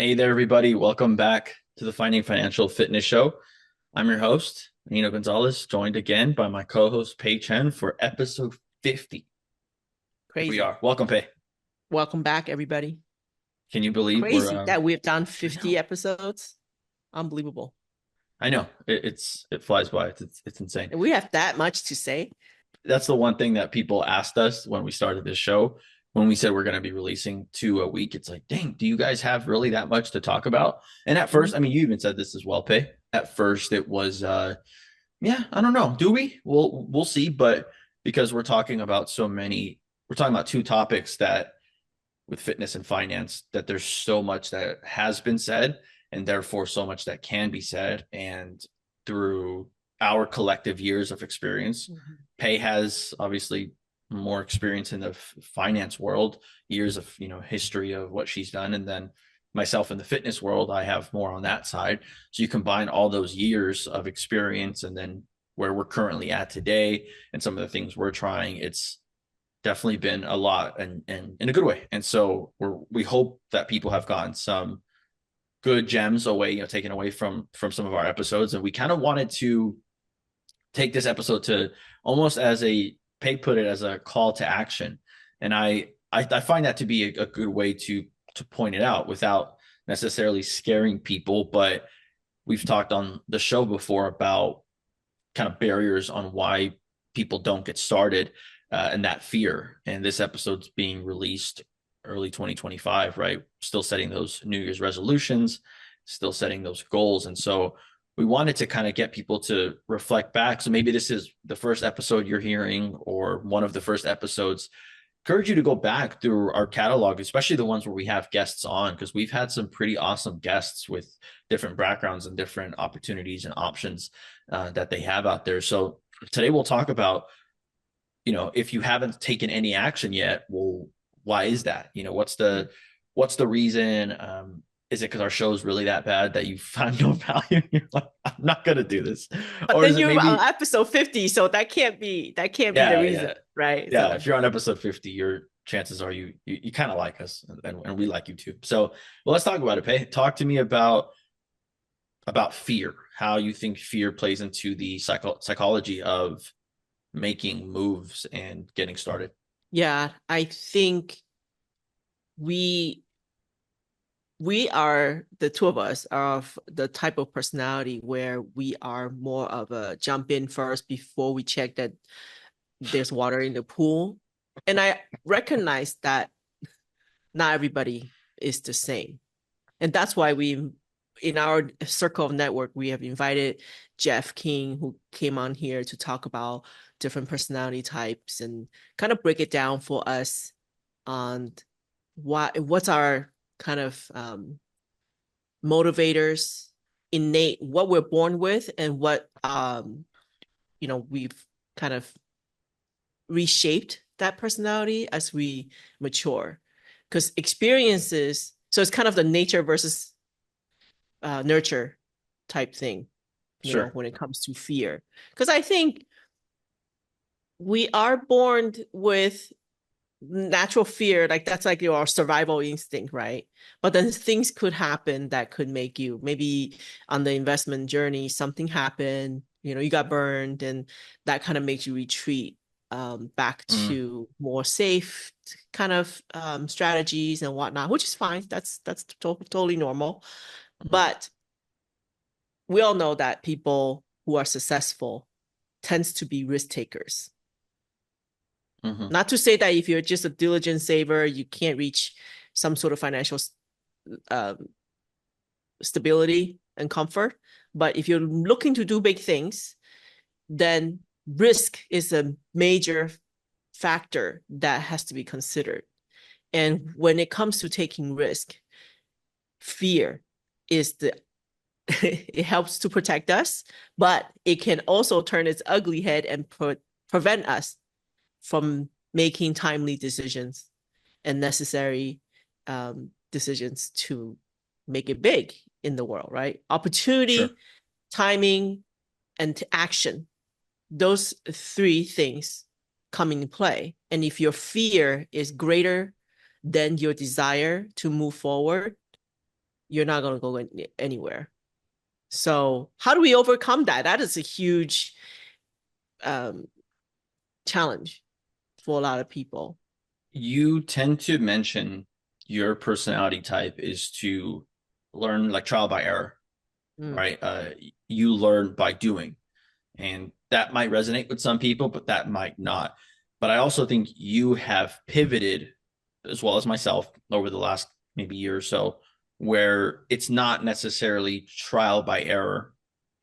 Hey there, everybody. Welcome back to the Finding Financial Fitness Show. I'm your host, Nino Gonzalez, joined again by my co-host, Pei Chen, for episode 50. Here we Crazy. are. Welcome, Pei. Welcome back, everybody. Can you believe we're Crazy that we've done I know. 50 episodes. Unbelievable. I know. It flies by. It's insane. And we have that much to say. That's the one thing that people asked us when we started this show. When we said we're going to be releasing two a week, it's like, dang, do you guys have really that much to talk about? And at first, Mhm. I mean, you even said this as well, Pei. At first, it was yeah, I don't know. Do we? We'll see. But because we're talking about two topics that with fitness and finance, that there's so much that has been said, and therefore so much that can be said. And through our collective years of experience, Mhm. Pei has obviously more experience in the finance world, years of history of what she's done, and then myself in the fitness world, I have more on that side. So you combine all those years of experience and then where we're currently at today and some of the things we're trying, it's definitely been a lot and in a good way. And so we hope that people have gotten some good gems away, taken away from some of our episodes. And we kind of wanted to take this episode to almost as a Pay put it as a call to action. And I find that to be a good way to point it out without necessarily scaring people. But we've talked on the show before about kind of barriers on why people don't get started, and that fear. And this episode's being released early 2025, right? Still setting those New Year's resolutions, still setting those goals. And so we wanted to kind of get people to reflect back. So maybe this is the first episode you're hearing or one of the first episodes. Encourage you to go back through our catalog, especially the ones where we have guests on, because we've had some pretty awesome guests with different backgrounds and different opportunities and options that they have out there. So today we'll talk about, if you haven't taken any action yet, well, why is that? What's the reason? Is it because our show is really that bad that you find no value? You're like, I'm not gonna do this, But or then is it you're on maybe, episode 50, so that can't be the yeah, reason, yeah, right? yeah? If So you're on episode 50, your chances are you kind of like us, and we like you too. So, well, let's talk about it. Pay. Talk to me about fear. How you think fear plays into the psychology of making moves and getting started. yeah, I think we we are the two of us are of the type of personality where we are more of a jump in first before we check that there's water in the pool. And I recognize that not everybody is the same. And that's why in our circle of network, we have invited Jeff King, who came on here to talk about different personality types and kind of break it down for us on what's our kind of motivators, innate, what we're born with, and what we've kind of reshaped that personality as we mature. Because experiences, so it's kind of the nature versus nurture type thing, Sure. when it comes to fear. Because I think we are born with natural fear, like that's like your survival instinct, right? But then things could happen that could make you maybe on the investment journey, something happened, you got burned, and that kind of makes you retreat back Mm, to more safe kind of strategies and whatnot, which is fine. That's totally normal. mm, But we all know that people who are successful tends to be risk takers. mm-hmm. Not to say that if you're just a diligent saver, you can't reach some sort of financial um, stability and comfort. But if you're looking to do big things, then risk is a major factor that has to be considered. And when it comes to taking risk, fear is the it helps to protect us, but it can also turn its ugly head and prevent us from making timely decisions and necessary decisions to make it big in the world, right? Sure. Opportunity, timing, and action. Those three things come into play. And if your fear is greater than your desire to move forward, you're not going to go anywhere. So how do we overcome that? That is a huge um, challenge for a lot of people. You tend to mention your personality type is to learn like trial by error, Mm. right? You learn by doing. And that might resonate with some people, but that might not. But I also think you have pivoted, as well as myself, over the last maybe year or so, where it's not necessarily trial by error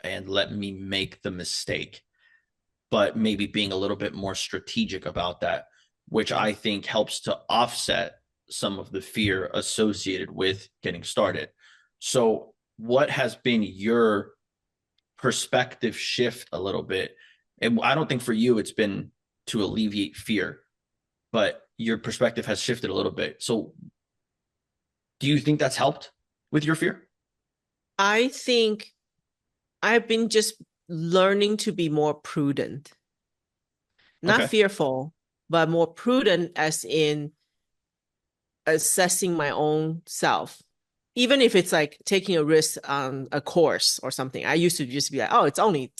and let me make the mistake, but maybe being a little bit more strategic about that, which I think helps to offset some of the fear associated with getting started. So, what has been your perspective shift a little bit? And I don't think for you it's been to alleviate fear, but your perspective has shifted a little bit. So, do you think that's helped with your fear? I think I've been just learning to be more prudent, not Okay. fearful, but more prudent as in assessing my own self. Even if it's like taking a risk on a course or something. I used to just be like, oh, it's only,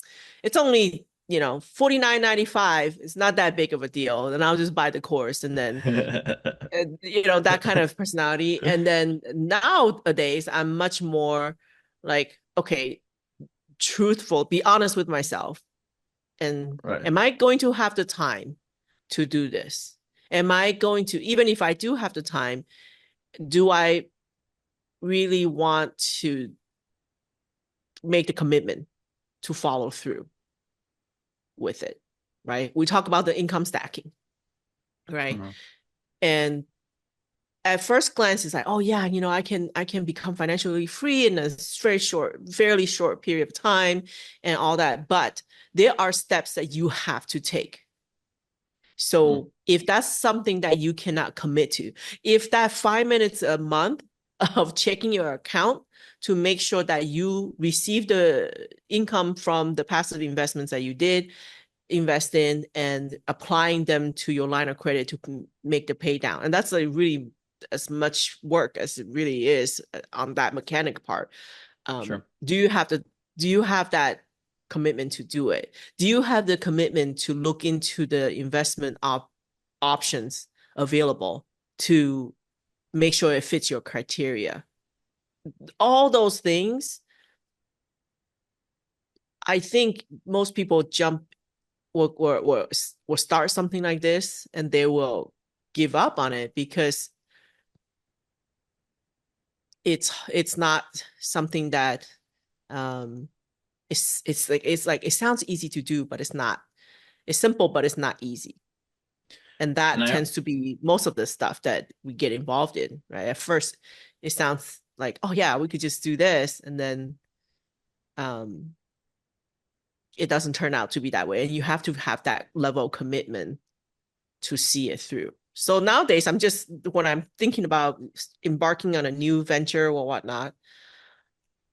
49.95. It's not that big of a deal. And I'll just buy the course and then that kind of personality. And then nowadays I'm much more like, okay, truthful, be honest with myself. And Right. am I going to have the time to do this? Am I going to, even if I do have the time, do I really want to make the commitment to follow through with it? Right. We talk about the income stacking, right? Mhm. And at first glance, it's like, oh yeah, I can become financially free in a fairly short period of time and all that. But there are steps that you have to take. Mhm. So if that's something that you cannot commit to, if that 5 minutes a month of checking your account to make sure that you receive the income from the passive investments that you did invest in and applying them to your line of credit to make the pay down. And that's like really as much work as it really is on that mechanic part. Sure. Do you have that commitment to do it? Do you have the commitment to look into the investment options available to make sure it fits your criteria? All those things, I think most people jump will start something like this and they will give up on it because it's not something that um it's like it sounds easy to do, but it's not. It's simple, but it's not easy. And And that I tends to be most of the stuff that we get involved in, right? At first, it sounds like, oh yeah, we could just do this, and then um it doesn't turn out to be that way. And you have to have that level of commitment to see it through. So nowadays, when I'm thinking about embarking on a new venture or whatnot,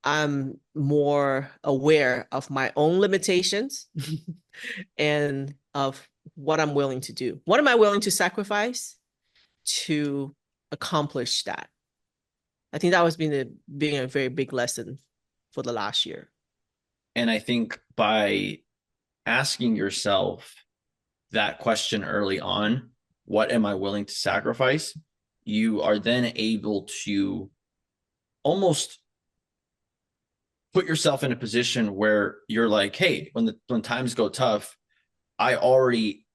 I'm more aware of my own limitations and of what I'm willing to do. What am I willing to sacrifice to accomplish that? I think that was being a very big lesson for the last year. and I think by asking yourself that question early on, what am I willing to sacrifice? You are then able to almost put yourself in a position where you're like, hey, when times go tough, I already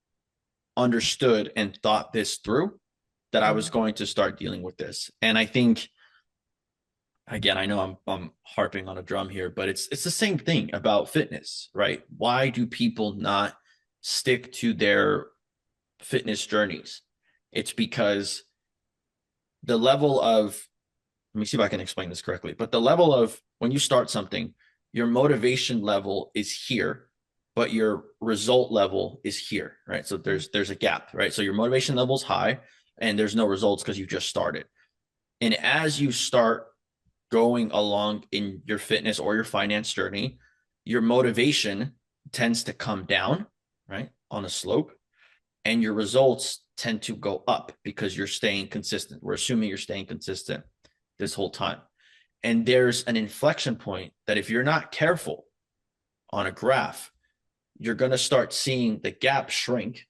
understood and thought this through that I was Mm. going to start dealing with this. And I think again, I know I'm harping on a drum here, but it's the same thing about fitness, right? Why do people not stick to their fitness journeys? It's because the level of, let me see if I can explain this correctly, but the level of when you start something, your motivation level is here, but your result level is here, right? So there's a gap, right? So your motivation level is high and there's no results because you just started. And as you start going along in your fitness or your finance journey, your motivation tends to come down, right, on a slope, and your results tend to go up because you're staying consistent. We're assuming you're staying consistent this whole time. And there's an inflection point that if you're not careful on a graph, you're going to start seeing the gap shrink.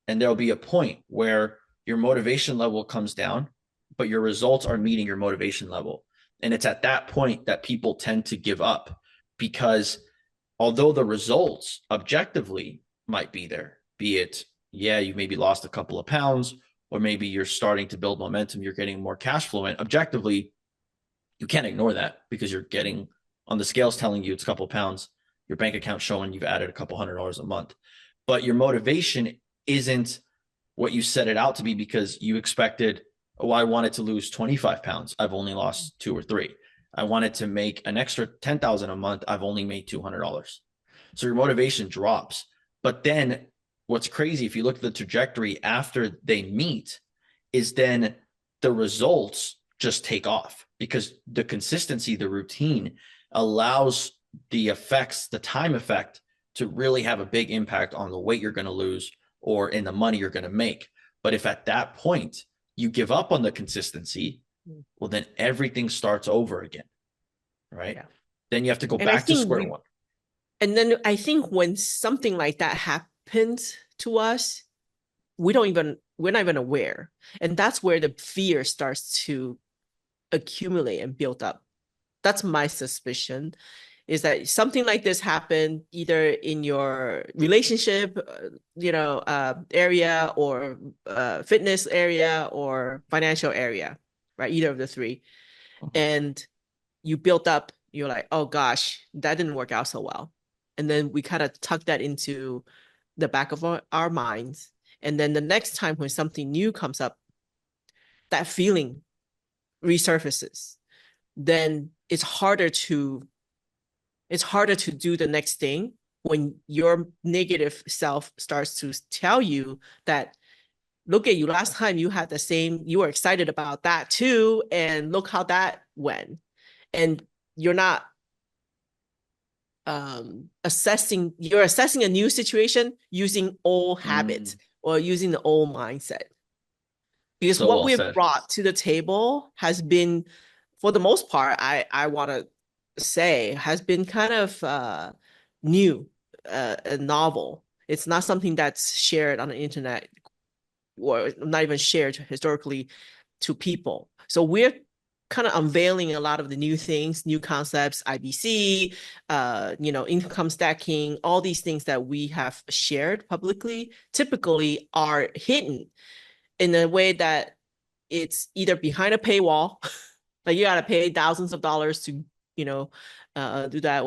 And there'll be a point where your motivation level comes down, but your results are meeting your motivation level. And it's at that point that people tend to give up, because although the results objectively might be there, be it, yeah, you maybe lost a couple of pounds, or maybe you're starting to build momentum, you're getting more cash flow in, objectively, you can't ignore that because you're getting on the scales telling you it's a couple of pounds, your bank account showing you've added a couple $100 a month. But your motivation isn't what you set it out to be, because you expected, oh, I wanted to lose 25 pounds. I've only lost 2 or 3. I wanted to make an extra 10,000 a month. I've only made $200. So your motivation drops. But then what's crazy, if you look at the trajectory after they meet, is then the results just take off, because the consistency, the routine allows the effects, the time effect, to really have a big impact on the weight you're going to lose or in the money you're going to make. But if at that point you give up on the consistency, well, then everything starts over again, right? Yeah. Then you have to go And I back to think square one. and then I think when something like that happens to us, we're not even aware. And that's where the fear starts to accumulate and build up. That's my suspicion, is that something like this happened either in your relationship, area, or fitness area, or financial area, right? Either of the three. And you built up, you're like, oh gosh, that didn't work out so well. And then we kind of tuck that into the back of our minds. And then the next time when something new comes up, that feeling resurfaces. Then it's harder to do the next thing when your negative self starts to tell you that, look at you, last time you had the same, you were excited about that too, and look how that went. And you're not you're assessing a new situation using old habits or using the old mindset. Because So what well we've said. brought to the table has been, for the most part, I want to say, has been kind of new, a novel. It's not something that's shared on the internet, or not even shared historically to people. So we're kind of unveiling a lot of the new things, new concepts, IBC, income stacking, all these things that we have shared publicly typically are hidden in a way that it's either behind a paywall, like you gotta pay thousands of dollars to, do that,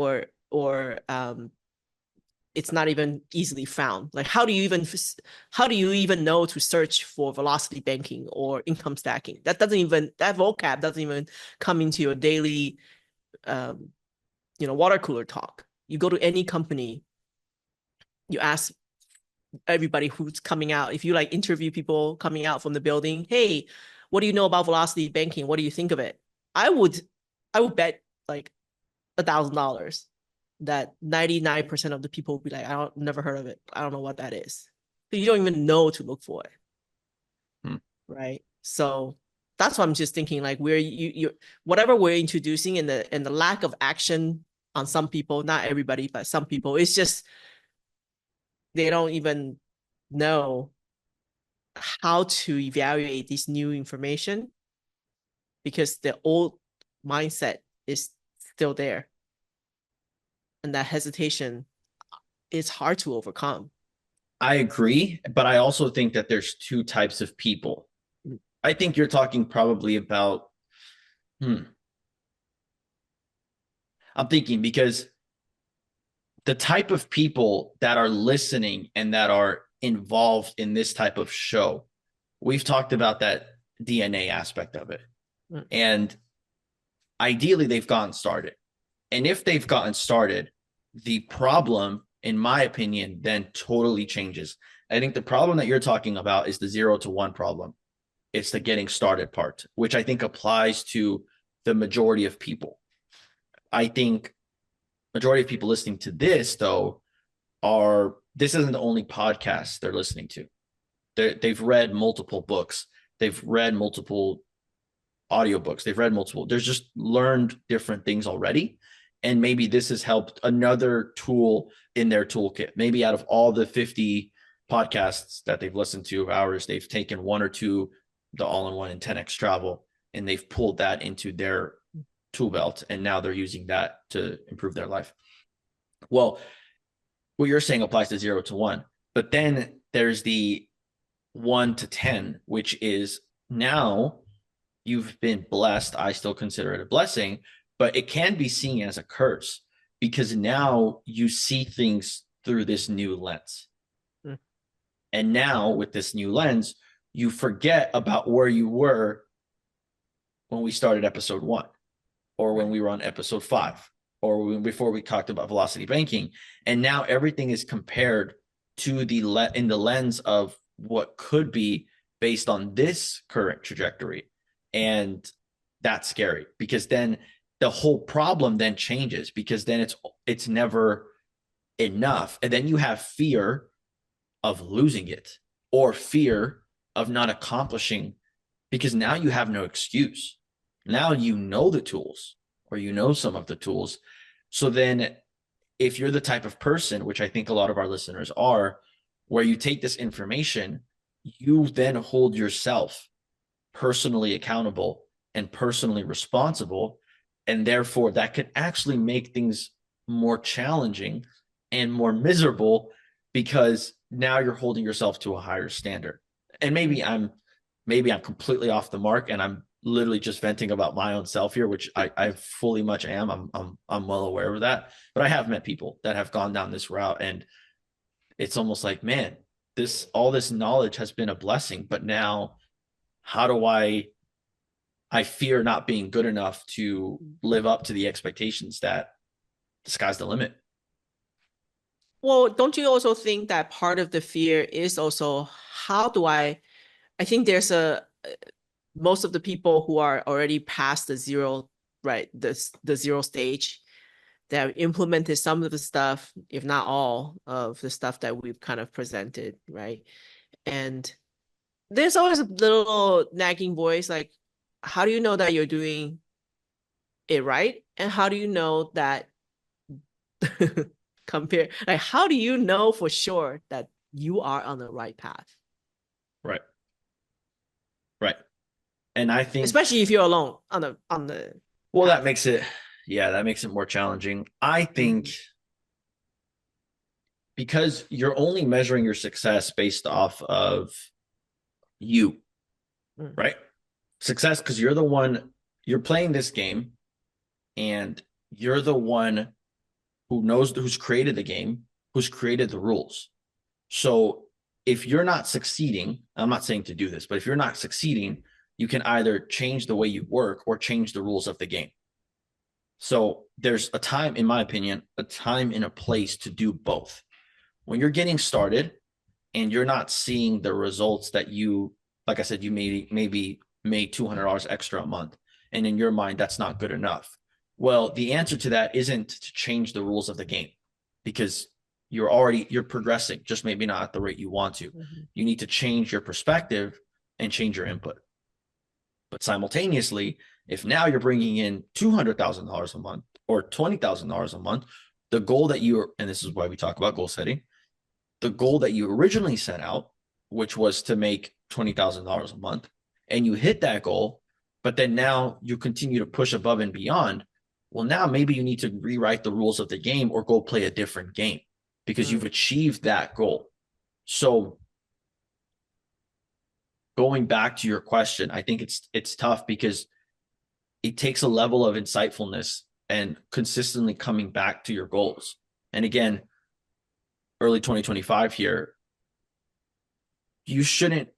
or it's not even easily found. Like, how do you even know to search for velocity banking or income stacking? That vocab doesn't even come into your daily, water cooler talk. You go to any company, you ask everybody who's coming out. If you like interview people coming out from the building, hey, what do you know about velocity banking? What do you think of it? I would bet like $1,000 that 99% of the people will be like, never heard of it. I don't know what that is. So you don't even know to look for it. Hmm. Right. So that's what I'm just thinking, like, where you whatever we're introducing, and the lack of action on some people, not everybody, but some people, it's just they don't even know how to evaluate this new information because the old mindset is still there. And that hesitation is hard to overcome. I agree, but I also think that there's two types of people. I think you're talking probably about, I'm thinking, because the type of people that are listening and that are involved in this type of show, we've talked about that DNA aspect of it. And ideally, they've gotten started. And if they've gotten started, the problem, in my opinion, then totally changes. I think the problem that you're talking about is the 0 to 1 problem. It's the getting started part, which I think applies to the majority of people. I think majority of people listening to this, though, this isn't the only podcast they're listening to. They've read multiple books. They've read multiple audiobooks, they've read multiple, there's just learned different things already. And maybe this has helped another tool in their toolkit. Maybe out of all the 50 podcasts that they've listened to of ours, they've taken one or two, the all-in-one and 10x travel, and they've pulled that into their tool belt. And now they're using that to improve their life. Well, what you're saying applies to 0 to 1, but then there's the 1 to 10, which is now you've been blessed. I still consider it a blessing, but it can be seen as a curse because now you see things through this new lens. Mm. And now with this new lens, you forget about where you were when we started episode 1, or when we were on episode 5, or before we talked about velocity banking. And now everything is compared to in the lens of what could be based on this current trajectory. And that's scary because then the whole problem then changes, because then it's never enough. And then you have fear of losing it, or fear of not accomplishing, because now you have no excuse. Now you know the tools, or you know some of the tools. So then if you're the type of person, which I think a lot of our listeners are, where you take this information, you then hold yourself personally accountable and personally responsible. And therefore that could actually make things more challenging and more miserable, because now you're holding yourself to a higher standard. And maybe I'm completely off the mark, and I'm literally just venting about my own self here, which I fully much am. I'm well aware of that. But I have met people that have gone down this route, and it's almost like, man, all this knowledge has been a blessing, but now how do I fear not being good enough to live up to the expectations that the sky's the limit. Well, don't you also think that part of the fear is also how do I think there's most of the people who are already past the zero, right? The zero stage, that have implemented some of the stuff, if not all of the stuff that we've kind of presented, right? And there's always a little nagging voice like, how do you know that you're doing it right? And how do you know that how do you know for sure that you are on the right path? Right. Right. And I think, Especially if you're alone on the well, path. that makes it more challenging. I think because you're only measuring your success based off of you, Mm. right? Success, because you're playing this game, and you're the one who's created the game, who's created the rules. So if you're not succeeding, I'm not saying to do this, but if you're not succeeding, you can either change the way you work or change the rules of the game. So there's a time, in my opinion, a time and a place to do both. When you're getting started and you're not seeing the results that like I said, you maybe made $200 extra a month, and in your mind, that's not good enough. Well, the answer to that isn't to change the rules of the game, because you're progressing, just maybe not at the rate you want to. You need to change your perspective and change your input. But simultaneously, if now you're bringing in $200,000 a month or $20,000 a month, the goal that and this is why we talk about goal setting, the goal that you originally set out, which was to make $20,000 a month, and you hit that goal, but then now you continue to push above and beyond. Well, now maybe you need to rewrite the rules of the game or go play a different game, because you've achieved that goal. So going back to your question, I think it's tough because it takes a level of insightfulness and consistently coming back to your goals. And again, early 2025 here, you shouldn't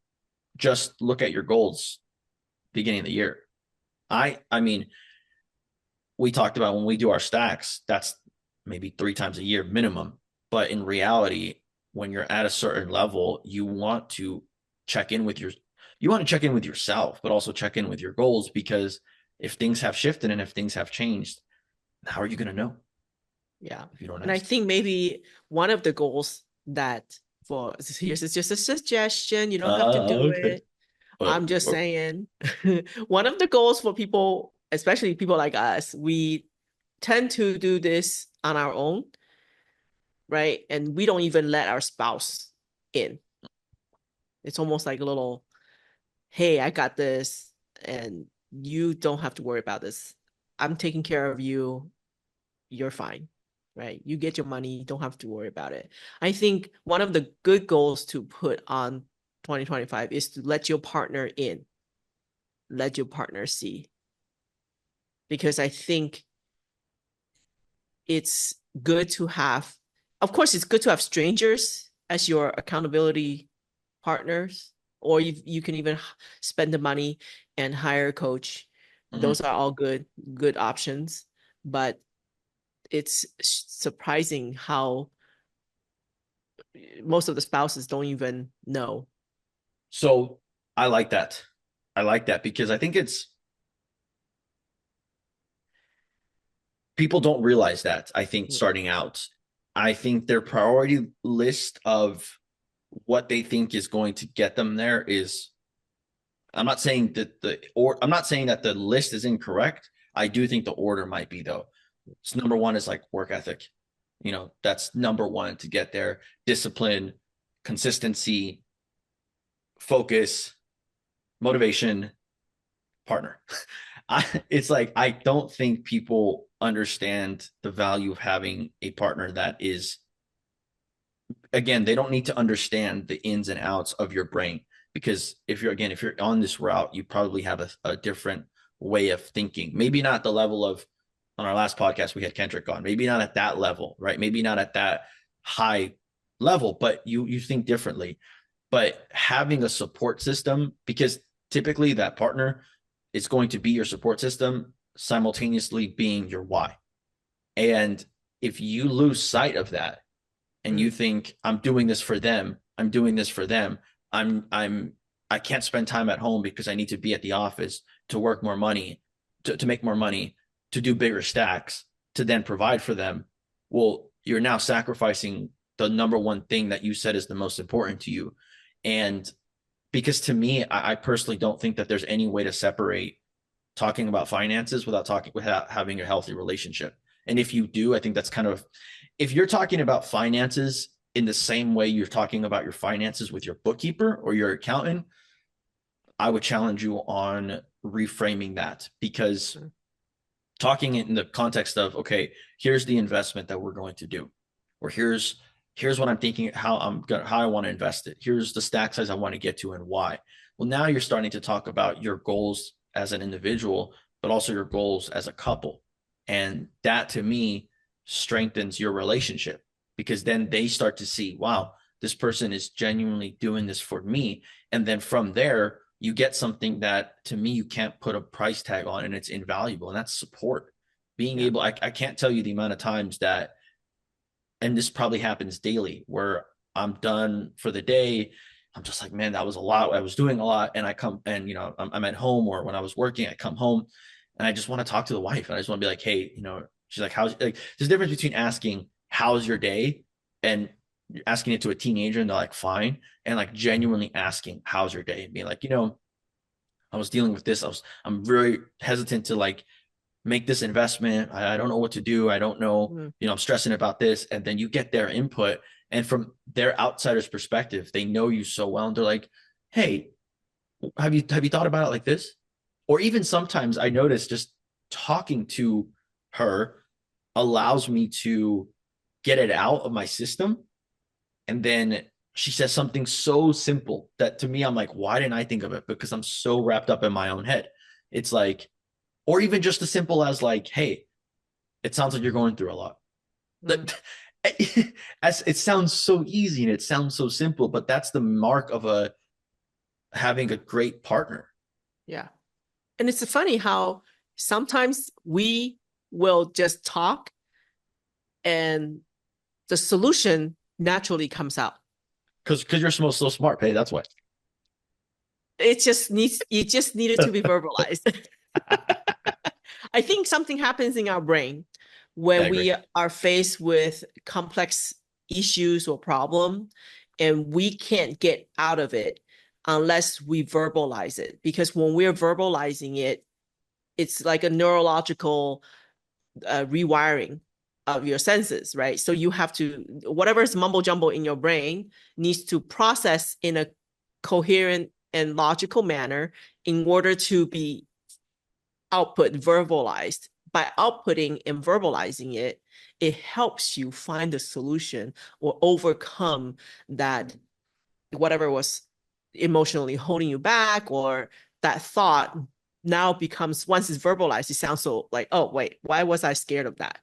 just look at your goals beginning of the year. I mean, we talked about when we do our stacks, that's maybe 3 times a year minimum. But in reality, when you're at a certain level, you want to check in with yourself, but also check in with your goals, because if things have shifted and if things have changed, how are you going to know? Yeah. If you don't And I ask. think maybe one of the goals that here's is just a suggestion, you don't have to do Okay. it. I'm just saying, one of the goals for people, especially people like us, we tend to do this on our own, right? And we don't even let our spouse in. It's almost like a little, hey, I got this, and you don't have to worry about this. I'm taking care of you. You're fine, right? You get your money. You don't have to worry about it. I think one of the good goals to put on 2025 is to let your partner in, let your partner see. Because I think it's good to have, of course, it's good to have strangers as your accountability partners, or you can even spend the money and hire a coach. Mhm. Those are all good options, but it's surprising how most of the spouses don't even know. So I like that. I like that because I think it's people don't realize that. I think starting out, I think their priority list of what they think is going to get them there is I'm not saying that I'm not saying that the list is incorrect. I do think the order might be though. So number one is like work ethic. That's number one to get there. Discipline, consistency, focus, motivation, partner. It's like I don't think people understand the value of having a partner that is, again, they don't need to understand the ins and outs of your brain because if you're on this route, you probably have a different way of thinking. Maybe not the level of on our last podcast we had Kendrick on. Maybe not at that level, right? Maybe not at that high level, but you think differently. But having a support system, because typically that partner is going to be your support system simultaneously being your why. And if you lose sight of that and you think I'm doing this for them, I'm doing this for them, I'm I can't spend time at home because I need to be at the office to work more money, to make more money, to do bigger stacks, to then provide for them. Well, you're now sacrificing the number one thing that you said is the most important to you. And because to me, I personally don't think that there's any way to separate talking about finances without having a healthy relationship. And if you do, I think that's kind of if you're talking about finances in the same way you're talking about your finances with your bookkeeper or your accountant, I would challenge you on reframing that because talking in the context of, okay, here's the investment that we're going to do, or here's what I'm thinking, how I want to invest it. Here's the stack size I want to get to and why. Well, now you're starting to talk about your goals as an individual, but also your goals as a couple. And that to me strengthens your relationship because then they start to see, wow, this person is genuinely doing this for me. And then from there, you get something that to me you can't put a price tag on and it's invaluable. And that's support. Being able, I can't tell you the amount of times that, and this probably happens daily, where I'm done for the day. I'm just like, man, that was a lot. I was doing a lot. And I come and, I'm at home or when I was working, I come home and I just want to talk to the wife. And I just want to be like, hey, she's like, how's like, there's a difference between asking, how's your day? And asking it to a teenager and they're like, fine. And like genuinely asking, how's your day? And being like, I was dealing with this. I'm very hesitant to like make this investment. I don't know what to do. I don't know, I'm stressing about this. And then you get their input. And from their outsider's perspective, they know you so well. And they're like, hey, have you thought about it like this? Or even sometimes I notice just talking to her allows me to get it out of my system. And then she says something so simple that to me, I'm like, why didn't I think of it? Because I'm so wrapped up in my own head. It's like, or even just as simple as like, hey, it sounds like you're going through a lot. As it sounds so easy and it sounds so simple, but that's the mark of having a great partner. Yeah. And it's funny how sometimes we will just talk and the solution naturally comes out. Because you're so smart, Pei. That's why. It just needed to be verbalized. I think something happens in our brain Yeah, I when agree. we are faced with complex issues or problem and we can't get out of it. unless we verbalize it. Because when we're verbalizing it, it's like a neurological rewiring of your senses, right? So you have to, whatever is mumbo jumbo in your brain needs to process in a coherent and logical manner in order to be output verbalized. By outputting and verbalizing it, it helps you find a solution or overcome that whatever was emotionally holding you back, or that thought now becomes, once it's verbalized, it sounds so like, oh wait, why was I scared of that?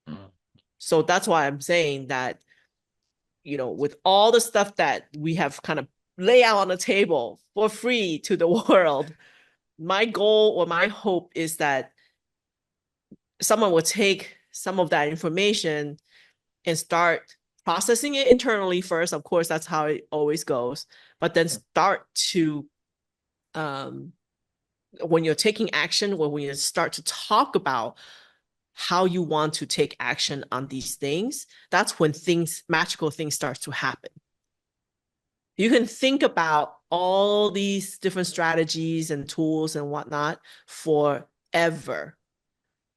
Mm. So that's why I'm saying that, with all the stuff that we have kind of lay out on the table for free to the world, my goal or my hope is that someone will take some of that information and start processing it internally first. Of course, that's how it always goes. But then start to, um, when you're taking action, or when you start to talk about how you want to take action on these things, that's when magical things start to happen. You can think about all these different strategies and tools and whatnot forever.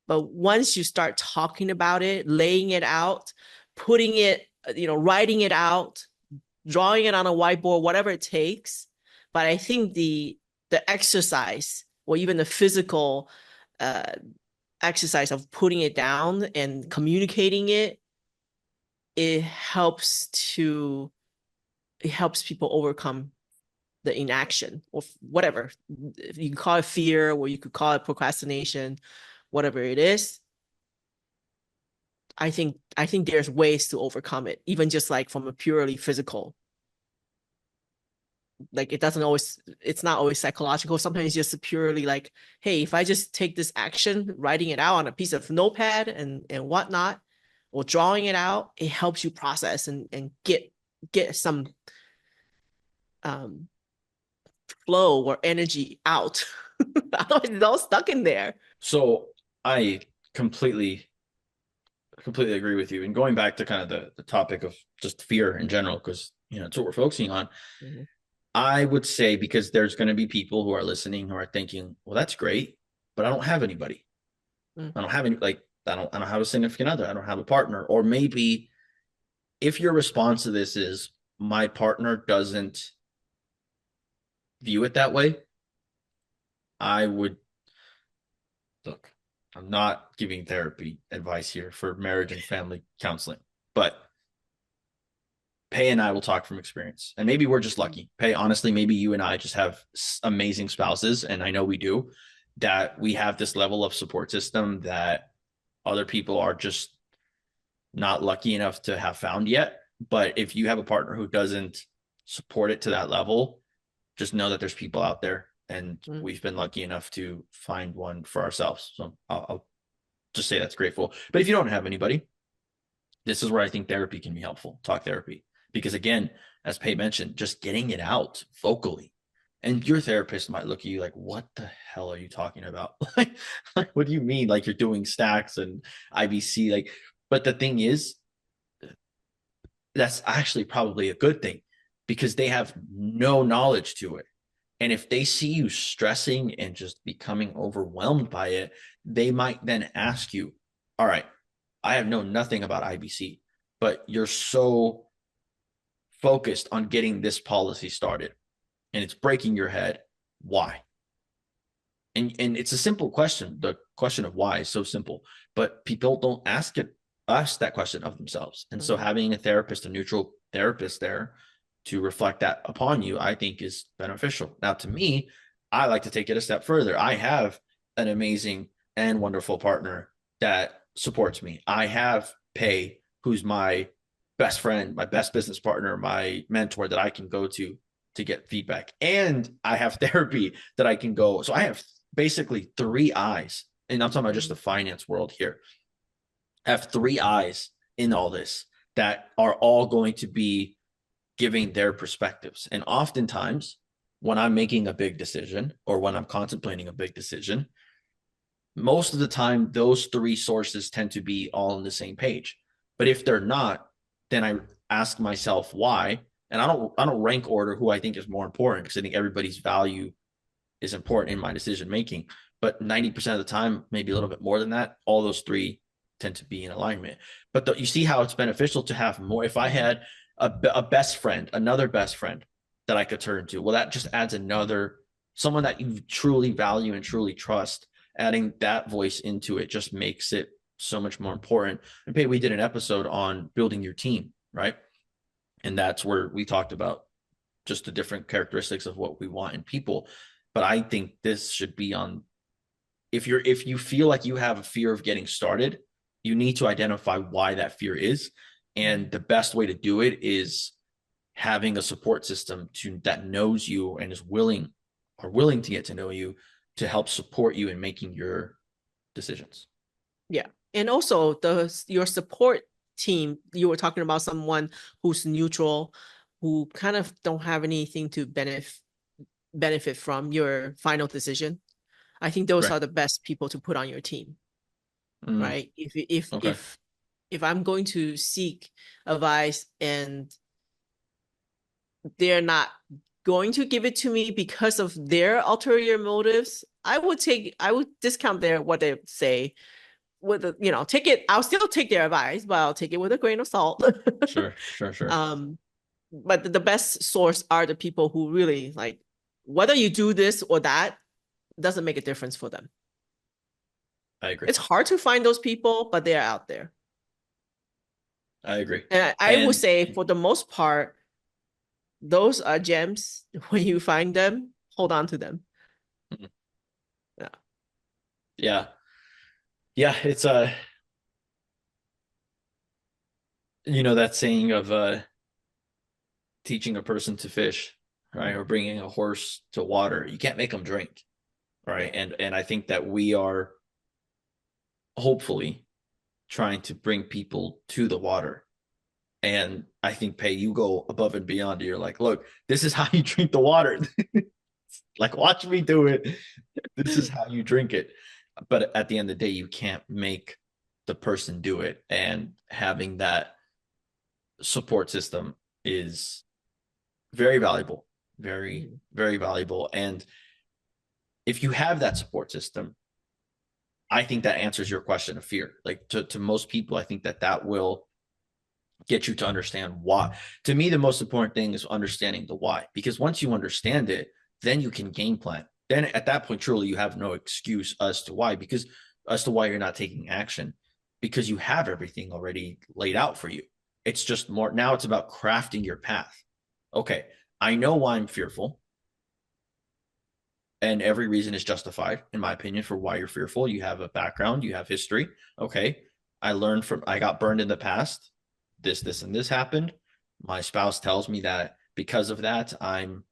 But once you start talking about it, laying it out, putting it, writing it out, drawing it on a whiteboard, whatever it takes. But I think the exercise, or even the physical uh, exercise of putting it down and communicating it, it helps to it helps people overcome the inaction, or whatever. You can call it fear, or you could call it procrastination, whatever it is. I think there's ways to overcome it, even just like from a purely physical. Like it's not always psychological. Sometimes it's just purely like, hey, if I just take this action, writing it out on a piece of notepad and whatnot, or drawing it out, it helps you process and get some um flow or energy out. Otherwise, it's all stuck in there. So I completely completely agree with you. And going back to kind of the topic of just fear in general, because it's what we're focusing on. Mhm. I would say, because there's going to be people who are listening who are thinking, well, that's great, but I don't have anybody. Mm. I don't have any, like, I don't have a significant other. I don't have a partner. Or maybe if your response to this is, my partner doesn't view it that way, I would look, I'm not giving therapy advice here for marriage and family counseling, but Pei and I will talk from experience. And maybe we're just lucky. Pei, honestly, maybe you and I just have amazing spouses, and I know we do, that we have this level of support system that other people are just not lucky enough to have found yet. But if you have a partner who doesn't support it to that level, just know that there's people out there, and Mm. we've been lucky enough to find one for ourselves. So I'll just say that's grateful. But if you don't have anybody, this is where I think therapy can be helpful, talk therapy. Because again, as Pei mentioned, just getting it out vocally. And your therapist might look at you like, what the hell are you talking about? like, what do you mean? Like, you're doing stacks and IBC? Like, but the thing is, that's actually probably a good thing, because they have no knowledge to it. And if they see you stressing and just becoming overwhelmed by it, they might then ask you, all right, I have known nothing about IBC, but you're so focused on getting this policy started and it's breaking your head. Why? And it's a simple question. The question of why is so simple, but people don't ask that question of themselves. And so Mhm. having a therapist, a neutral therapist there to reflect that upon you, I think is beneficial. Now, to me, I like to take it a step further. I have an amazing and wonderful partner that supports me. I have Pei, who's my best friend, my best business partner, my mentor that I can go to get feedback. And I have therapy that I can go. So I have basically three eyes. And I'm talking about just the finance world here. I have three eyes in all this that are all going to be giving their perspectives. And oftentimes, when I'm making a big decision or when I'm contemplating a big decision, most of the time, those three sources tend to be all on the same page. But if they're not, then I ask myself why. And I don't rank order who I think is more important, because I think everybody's value is important in my decision making. But 90% of the time, maybe a little bit more than that, all those three tend to be in alignment. But you see how it's beneficial to have more. If I had a best friend, another best friend that I could turn to, well, that just adds another someone that you truly value and truly trust. Adding that voice into it just makes it so much more important. And Pei, we did an episode on building your team, right? And that's where we talked about just the different characteristics of what we want in people. But I think this should be on, if you feel like you have a fear of getting started, you need to identify why that fear is. And the best way to do it is having a support system that knows you and is willing to get to know you, to help support you in making your decisions. Yeah. And also your support team, you were talking about someone who's neutral, who kind of don't have anything to benefit from your final decision. I think those Right. are the best people to put on your team, Mm, right? If okay. if if I'm going to seek advice and they're not going to give it to me because of their ulterior motives, I would discount what they say with take it. I'll still take their advice, but I'll take it with a grain of salt. Sure, sure, sure. um, but the best source are the people who really like, whether you do this or that doesn't make a difference for them. I agree. It's hard to find those people, but they're out there. I agree. And I would And say for the most part, those are gems. When you find them, hold on to them. Yeah. yeah, yeah, it's that saying of teaching a person to fish, right? Or bringing a horse to water. You can't make them drink, right? Yeah. And I think that we are hopefully trying to bring people to the water. And I think, Pei, you go above and beyond. You're like, look, this is how you drink the water. Like, watch me do it. This is how you drink it. But at the end of the day, you can't make the person do it. And having that support system is very valuable, very, very valuable. And if you have that support system, I think that answers your question of fear. Like, to most people, I think that will get you to understand why. To me, the most important thing is understanding the why, because once you understand it, then you can game plan. Then at that point, truly, you have no excuse as to why, you're not taking action, because you have everything already laid out for you. It's just more now, it's about crafting your path. Okay, I know why I'm fearful, and every reason is justified, in my opinion, for why you're fearful. You have a background, you have history. Okay, I got burned in the past. This, and this happened. My spouse tells me that because of that, I'm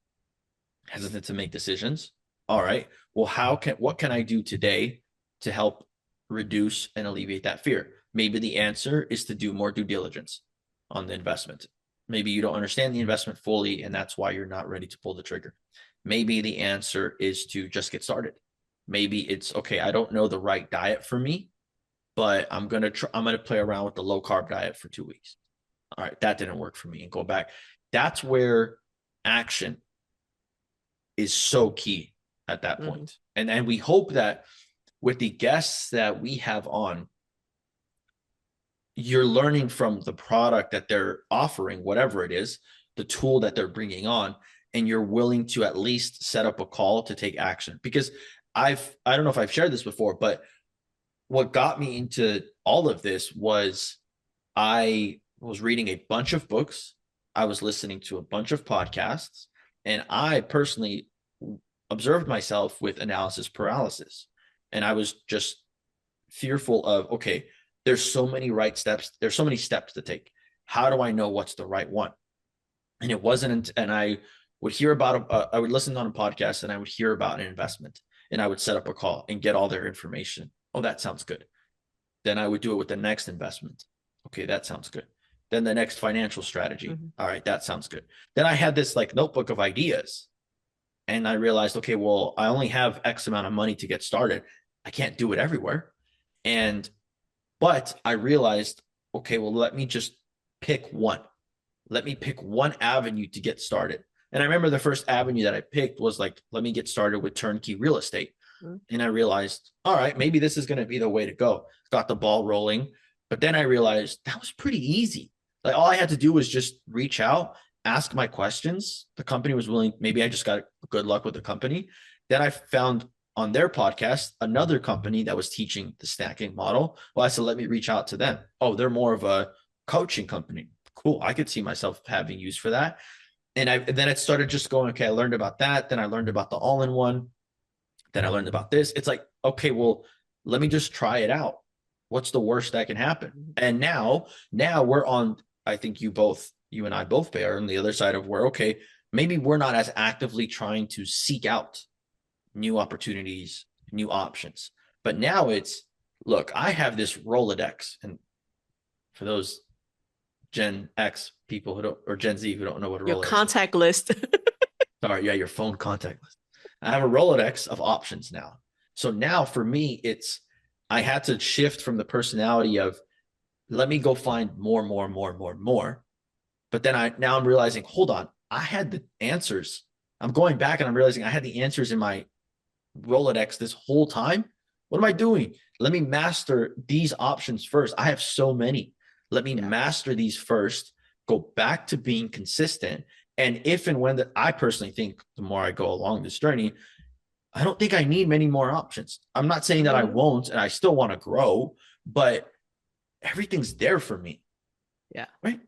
hesitant to make decisions. All right. Well, what can I do today to help reduce and alleviate that fear? Maybe the answer is to do more due diligence on the investment. Maybe you don't understand the investment fully, and that's why you're not ready to pull the trigger. Maybe the answer is to just get started. Maybe it's okay, I don't know the right diet for me, but I'm gonna play around with the low carb diet for 2 weeks. All right, that didn't work for me, and go back. That's where action is so key at that Mm-hmm. point. And we hope that with the guests that we have on, you're learning from the product that they're offering, whatever it is, the tool that they're bringing on, and you're willing to at least set up a call to take action. Because I don't know if I've shared this before, but what got me into all of this was I was reading a bunch of books, I was listening to a bunch of podcasts, and I personally observed myself with analysis paralysis. And I was just fearful of, okay, there's so many steps to take. How do I know what's the right one? And it wasn't, and I would hear about, I would listen on a podcast and I would hear about an investment, and I would set up a call and get all their information. Oh, that sounds good. Then I would do it with the next investment. Okay, that sounds good. Then the next financial strategy. Mm-hmm. All right, that sounds good. Then I had this like notebook of ideas, and I realized, okay, well, I only have X amount of money to get started. I can't do it everywhere. But I realized, okay, well, let me just pick one. let me pick one avenue to get started. And I remember the first avenue that I picked was like, let me get started with turnkey real estate. Mm. And I realized, all right, maybe this is going to be the way to go. Got the ball rolling. But then I realized that was pretty easy. Like all I had to do was just reach out, ask my questions. The company was willing. Maybe I just got good luck with the company. Then I found on their podcast another company that was teaching the stacking model. Well, I said, let me reach out to them. Oh, they're more of a coaching company. Cool. I could see myself having use for that. And then it started just going, okay, I learned about that. Then I learned about the all-in-one. Then I learned about this. It's like, okay, well, let me just try it out. What's the worst that can happen? And now we're on, I think you and I both are on the other side of where, okay, maybe we're not as actively trying to seek out new opportunities, new options. But now it's, look, I have this Rolodex. And for those Gen X people who don't, or Gen Z who don't know what a Your Rolodex is. contact list. Sorry, yeah, your phone contact list. I have a Rolodex of options now. So now for me, I had to shift from the personality of let me go find more. But then now I'm realizing, hold on, I had the answers. I'm going back and I'm realizing I had the answers in my Rolodex this whole time. What am I doing? Let me master these options first. I have so many. Let me master these first, go back to being consistent. And if and when I personally think the more I go along this journey, I don't think I need many more options. I'm not saying that I won't, and I still want to grow, but everything's there for me. Yeah. Right.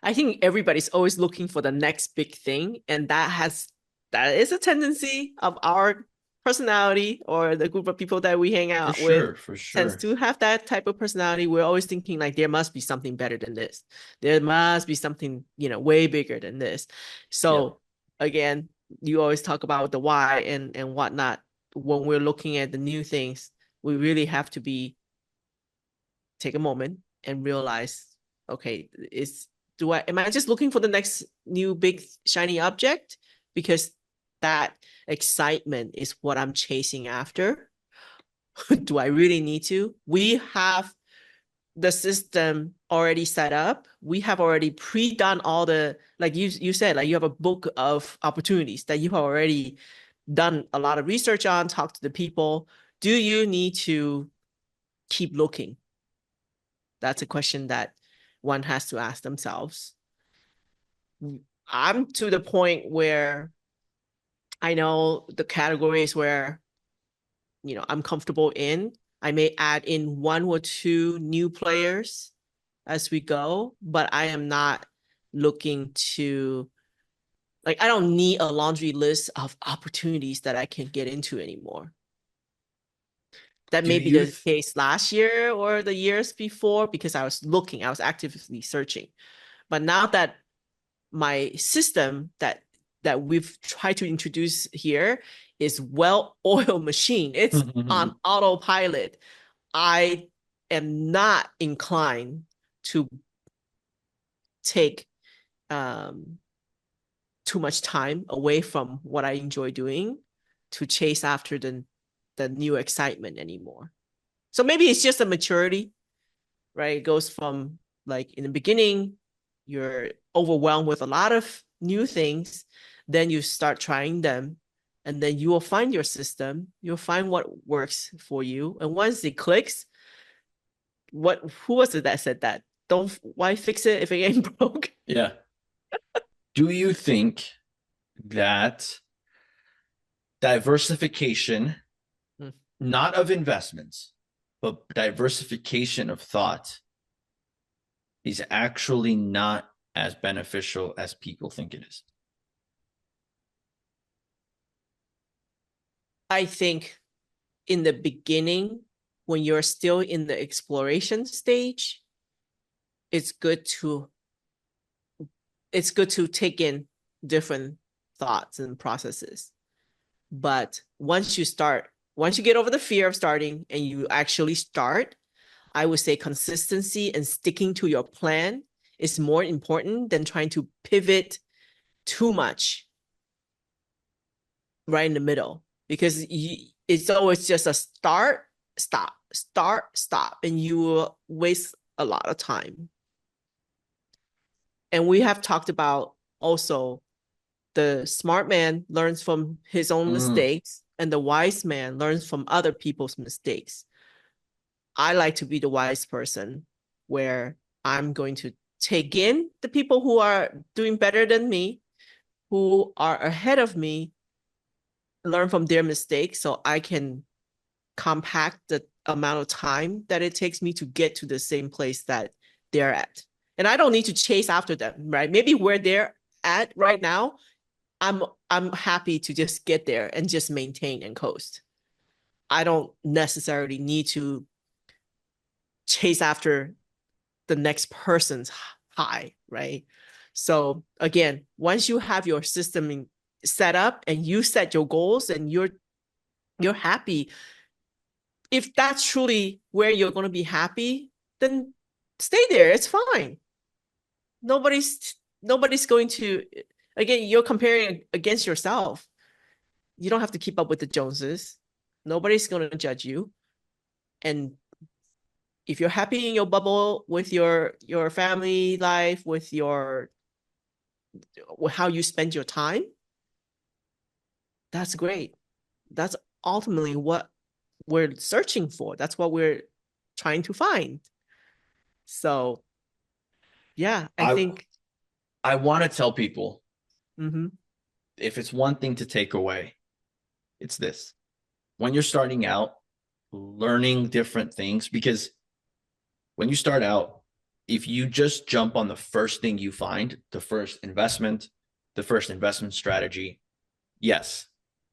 I think everybody's always looking for the next big thing. And that is a tendency of our personality or the group of people that we hang out with. For Tends sure. to have that type of personality. We're always thinking like there must be something better than this. There must be something, way bigger than this. So again, you always talk about the why and whatnot. When we're looking at the new things, we really have to take a moment and realize, okay, am I just looking for the next new big shiny object? Because that excitement is what I'm chasing after. Do I really need to? We have the system already set up. We have already pre-done all the, like you said, like you have a book of opportunities that you have already done a lot of research on, talked to the people. Do you need to keep looking? That's a question that one has to ask themselves. I'm to the point where I know the categories where, I'm comfortable in. I may add in one or two new players as we go, but I am not looking to, like, I don't need a laundry list of opportunities that I can get into anymore. That Do may be you the case last year or the years before because I was actively searching. But now that my system that we've tried to introduce here is well-oiled machine. It's on autopilot. I am not inclined to take too much time away from what I enjoy doing to chase after the new excitement anymore. So maybe it's just a maturity, right? It goes from like in the beginning, you're overwhelmed with a lot of new things, then you start trying them, and then you will find your system, you'll find what works for you. And once it clicks, who was it that said that? Why fix it if it ain't broke? Yeah. Do you think that diversification, not of investments, but diversification of thought is actually not as beneficial as people think it is? I think in the beginning, when you're still in the exploration stage, it's good to take in different thoughts and processes. But once you get over the fear of starting and you actually start, I would say consistency and sticking to your plan is more important than trying to pivot too much right in the middle, because it's always just a start, stop, and you will waste a lot of time. And we have talked about also the smart man learns from his own Mm. mistakes, and the wise man learns from other people's mistakes. I like to be the wise person where I'm going to take in the people who are doing better than me, who are ahead of me, learn from their mistakes so I can compact the amount of time that it takes me to get to the same place that they're at. And I don't need to chase after them, right? Maybe where they're at right now, I'm happy to just get there and just maintain and coast. I don't necessarily need to chase after the next person's high, right? So again, once you have your system set up and you set your goals and you're happy, if that's truly where you're going to be happy, then stay there. It's fine. Nobody's going to, again, you're comparing against yourself. You don't have to keep up with the Joneses. Nobody's going to judge you. And if you're happy in your bubble with your family life, with your how you spend your time, that's great. That's ultimately what we're searching for. That's what we're trying to find. So yeah, I I think I want to tell people, mm-hmm, if it's one thing to take away, it's this. When you're starting out, learning different things, because when you start out, if you just jump on the first thing you find, the first investment strategy, yes,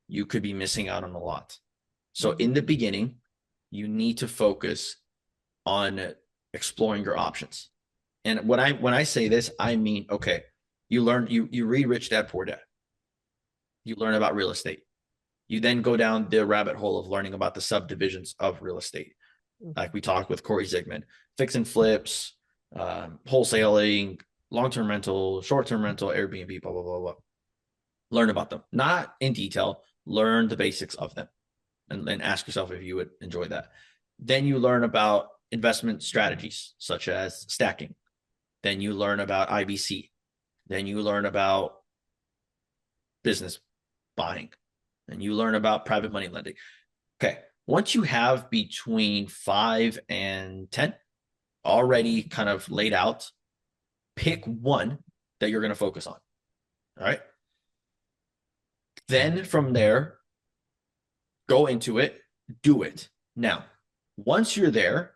you could be missing out on a lot. So mm-hmm, in the beginning, you need to focus on exploring your options. And when I say this, I mean, okay, you read Rich Dad Poor Dad. You learn about real estate. You then go down the rabbit hole of learning about the subdivisions of real estate. Like we talked with Corey Zigman, fix and flips, wholesaling, long-term rental, short-term rental, Airbnb, blah, blah, blah, blah. Learn about them. Not in detail, learn the basics of them and ask yourself if you would enjoy that. Then you learn about investment strategies such as stacking. Then you learn about IBC. Then you learn about business buying. And you learn about private money lending. Okay. Once you have between 5 and 10 already kind of laid out, pick one that you're going to focus on. All right. Then from there, go into it, do it. Now, once you're there,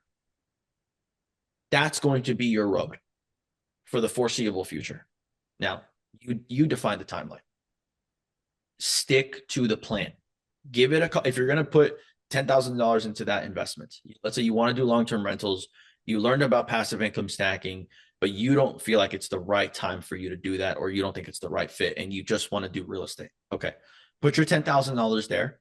that's going to be your road for the foreseeable future. Now, you define the timeline. Stick to the plan. Give it if you're going to put $10,000 into that investment. Let's say you want to do long-term rentals, you learned about passive income stacking, but you don't feel like it's the right time for you to do that, or you don't think it's the right fit, and you just want to do real estate. Okay. Put your $10,000 there.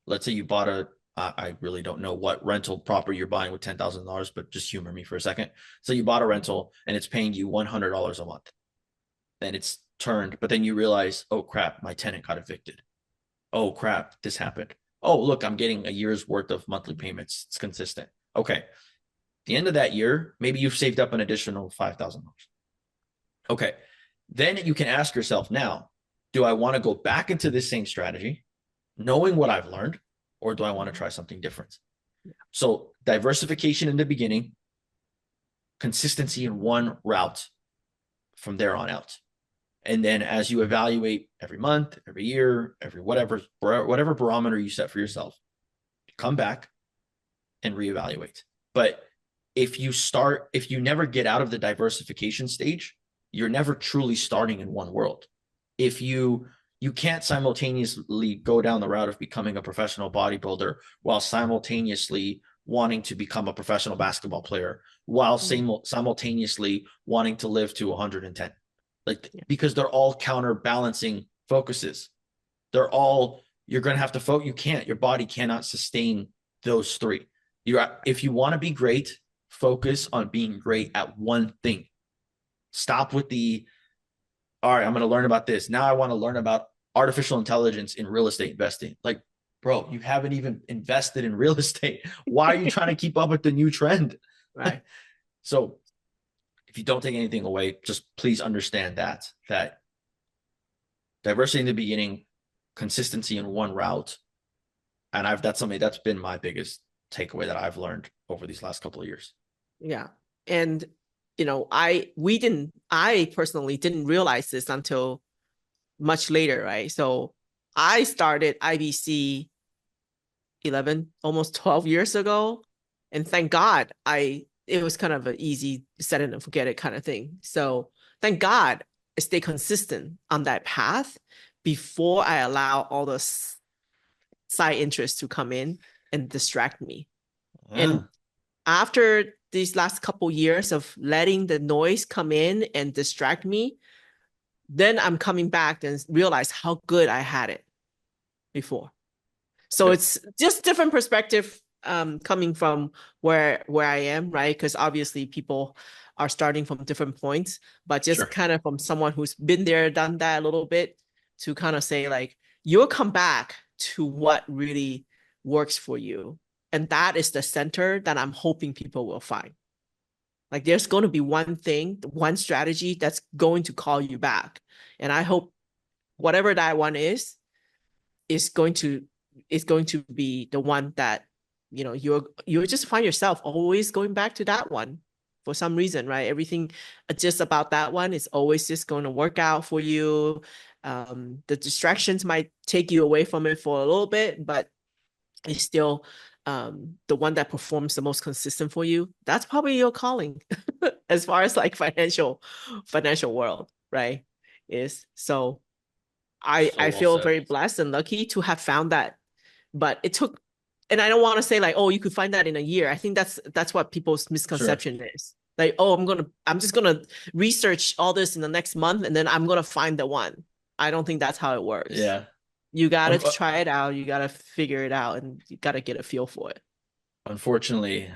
Let's say you bought I really don't know what rental property you're buying with $10,000, but just humor me for a second. So you bought a rental and it's paying you $100 a month. Then it's turned, but then you realize, oh crap, my tenant got evicted. Oh crap, this happened. Oh, look, I'm getting a year's worth of monthly payments. It's consistent. Okay. At the end of that year, maybe you've saved up an additional $5,000. Okay. Then you can ask yourself now, do I want to go back into this same strategy, knowing what I've learned, or do I want to try something different? So diversification in the beginning, consistency in one route from there on out. And then as you evaluate every month, every year, every whatever barometer you set for yourself, come back and reevaluate. But if you never get out of the diversification stage, you're never truly starting in one world. If you can't simultaneously go down the route of becoming a professional bodybuilder while simultaneously wanting to become a professional basketball player, while simultaneously wanting to live to 110. Because they're all counterbalancing focuses. You're going to have to focus. Your body cannot sustain those three. If you want to be great, focus on being great at one thing. Stop with all right, I'm going to learn about this. Now I want to learn about artificial intelligence in real estate investing. Like, bro, you haven't even invested in real estate. Why are you trying to keep up with the new trend? right. So if you don't take anything away, just please understand that diversity in the beginning, consistency in one route, and that's something that's been my biggest takeaway that I've learned over these last couple of years. Yeah. And I personally didn't realize this until much later, right? So I started IBC 11, almost 12 years ago. And thank God it was kind of an easy set it and forget it kind of thing. So thank God I stay consistent on that path before I allow all those side interests to come in and distract me. And Ah, after these last couple years of letting the noise come in and distract me, then I'm coming back and realize how good I had it before. So yep, it's just different perspective coming from where I am, right? Because obviously people are starting from different points, but just sure. kind of from someone who's been there, done that a little bit to kind of say like, you'll come back to what really works for you. And that is the center that I'm hoping people will find. Like there's going to be one thing, one strategy that's going to call you back. And I hope whatever that one is going to be the one that you're just find yourself always going back to that one for some reason, right? Everything just about that one is always just going to work out for you. The distractions might take you away from it for a little bit, but it's still the one that performs the most consistent for you. That's probably your calling as far as like financial world, right? Is so So I well feel said. very blessed and lucky to have found that. But it took, and I don't want to say like, oh, you could find that in a year. I think that's what people's Sure. misconception is. Like, oh, I'm just gonna research all this in the next month and then I'm gonna find the one. I don't think that's how it works. Yeah. You gotta Un- uh, try it out, you gotta figure it out, and you gotta get a feel for it. Unfortunately,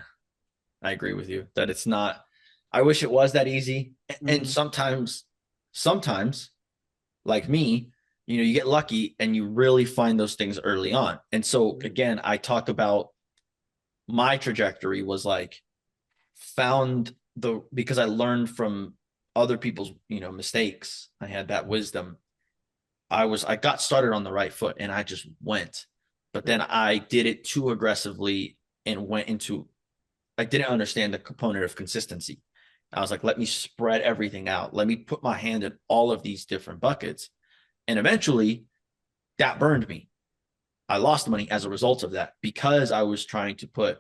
I agree with you that it's not. I wish it was that easy. And Mm-hmm. sometimes, like me, you get lucky and you really find those things early on. And so again, I talk about my trajectory was like found the because I learned from other people's, mistakes. I had that wisdom. I got started on the right foot and I just went. But then I did it too aggressively and went into I didn't understand the component of consistency. I was like, let me spread everything out. Let me put my hand in all of these different buckets. And eventually that burned me. I lost money as a result of that because I was trying to put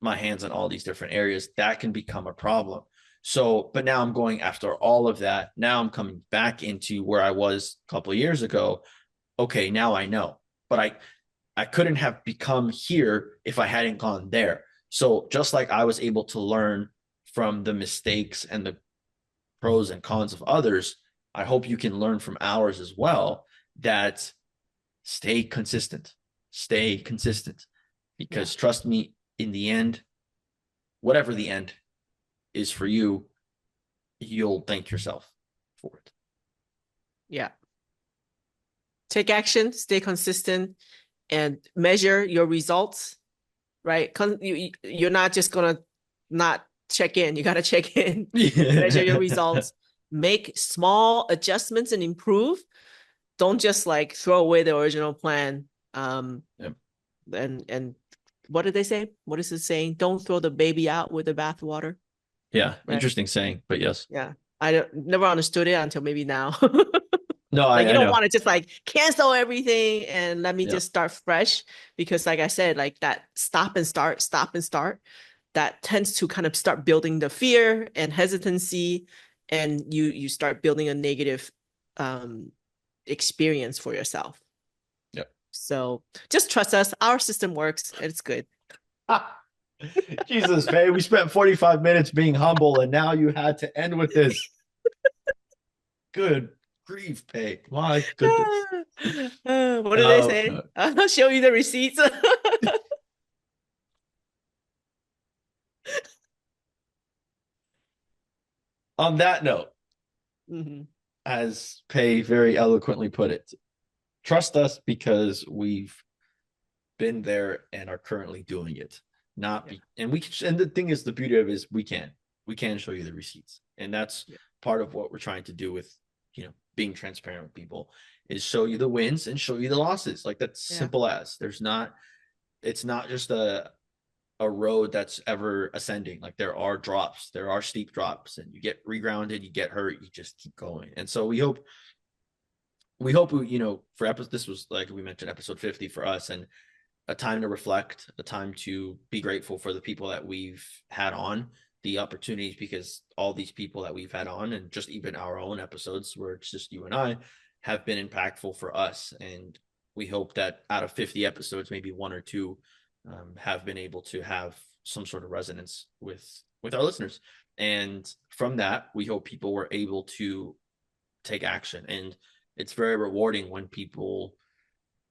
my hands in all these different areas. That can become a problem. So, but now I'm going after all of that. Now I'm coming back into where I was a couple of years ago. Okay, now I know. But I couldn't have become here if I hadn't gone there. So just like I was able to learn from the mistakes and the pros and cons of others, I hope you can learn from ours as well. That stay consistent, stay consistent, Yeah. because trust me, in the end, whatever the end is for you, you'll thank yourself for it. Yeah. Take action, stay consistent, and measure your results, right? You're not just gonna not check in. You gotta check in, measure your results, make small adjustments and improve. Don't just like throw away the original plan. Yep. And what did they say? What is it saying? Don't throw the baby out with the bathwater, Yeah, right? interesting saying, but yes. Yeah. Never understood it until maybe now. No, Like you I don't know. want to just like cancel everything and let me Yeah. just start fresh because like I said, like that stop and start, that tends to kind of start building the fear and hesitancy, and you start building a negative um experience for yourself. Yeah. So just trust us. Our system works. It's good. Jesus, Pei, we spent 45 minutes being humble, and now you had to end with this. Good grief, Pei. My goodness. What did they Uh, say? I'll show you the receipts. on that note, Mhm. as Pei very eloquently put it, trust us because we've been there and are currently doing it. Not Yeah. be, and we can, and the thing is, the beauty of it is we can. we can show you the receipts. And that's Yeah. part of what we're trying to do with, being transparent with people, is show you the wins and show you the losses. Like, that's Yeah. simple as. It's not just a road that's ever ascending. Like, there are drops, there are steep drops, and you get regrounded, you get hurt, you just keep going. And so we hope for episode, this was, like we mentioned, episode 50 for us, and a time to reflect, a time to be grateful for the people that we've had on, the opportunities, because all these people that we've had on, and just even our own episodes where it's just you and I, have been impactful for us. And we hope that out of 50 episodes, maybe one or two have been able to have some sort of resonance with our listeners. And from that, we hope people were able to take action. And it's very rewarding when people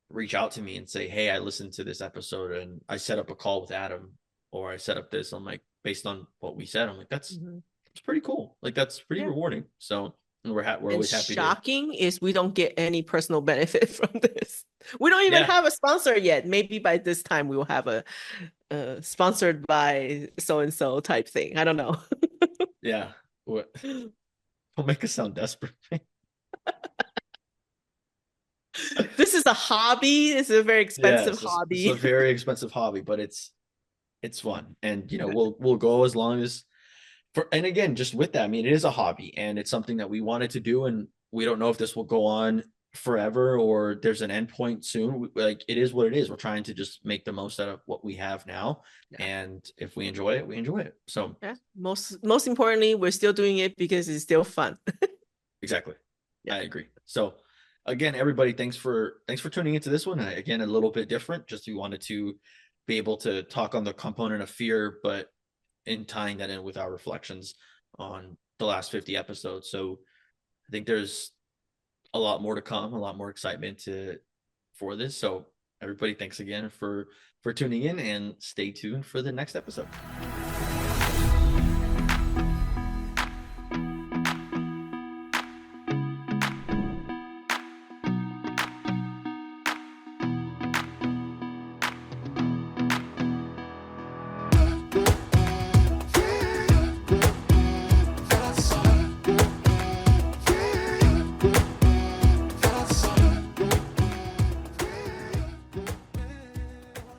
reach out to me and say, "Hey, I listened to this episode and I set up a call with Adam, or I set up this." I'm like, based on what we said, I'm like, that's Mhm. it's pretty cool. Like, that's pretty Yeah. rewarding. So we're And always happy to. shocking is we don't get any personal benefit from this. We don't even Yeah, have a sponsor yet. Maybe by this time we will have a sponsored by so and so type thing. I don't know. yeah. What will make us sound desperate? This is a hobby. It's a very expensive Yes, it's a hobby. very expensive hobby, but it's fun, and we'll go as long as. And again, just with that, I mean, it is a hobby, and it's something that we wanted to do, and we don't know if this will go on forever or there's an end point soon. Like, it is what it is. We're trying to just make the most out of what we have now, Yeah. and if we enjoy it, we enjoy it. So Yeah. Most importantly, we're still doing it because it's still fun. exactly, Yeah. I agree. So again, everybody, thanks for tuning into this one. Again, a little bit different. Just we wanted to be able to talk on the component of fear, but in tying that in with our reflections on the last 50 episodes. So I think there's a lot more to come, a lot more excitement for this. So everybody, thanks again for tuning in, and stay tuned for the next episode.